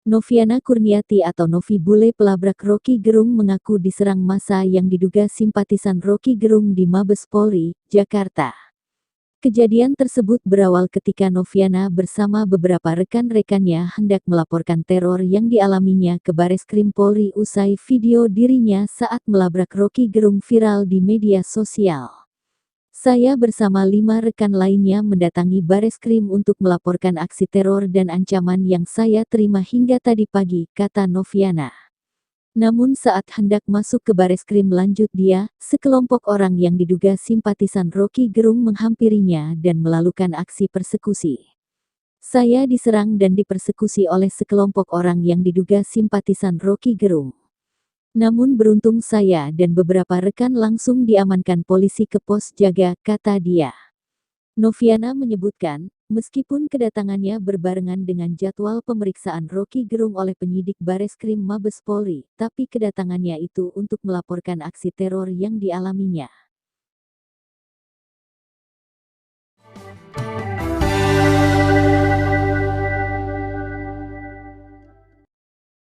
Noviana Kurniati atau Novi bule pelabrak Rocky Gerung mengaku diserang massa yang diduga simpatisan Rocky Gerung di Mabes Polri, Jakarta. Kejadian tersebut berawal ketika Noviana bersama beberapa rekan-rekannya hendak melaporkan teror yang dialaminya ke Bareskrim Polri usai video dirinya saat melabrak Rocky Gerung viral di media sosial. Saya bersama 5 rekan lainnya mendatangi Bareskrim untuk melaporkan aksi teror dan ancaman yang saya terima hingga tadi pagi, kata Noviana. Namun saat hendak masuk ke Bareskrim lanjut dia, sekelompok orang yang diduga simpatisan Rocky Gerung menghampirinya dan melakukan aksi persekusi. Saya diserang dan dipersekusi oleh sekelompok orang yang diduga simpatisan Rocky Gerung. Namun beruntung saya dan beberapa rekan langsung diamankan polisi ke pos jaga, kata dia. Noviana menyebutkan, meskipun kedatangannya berbarengan dengan jadwal pemeriksaan Rocky Gerung oleh penyidik Bareskrim Mabes Polri, tapi kedatangannya itu untuk melaporkan aksi teror yang dialaminya.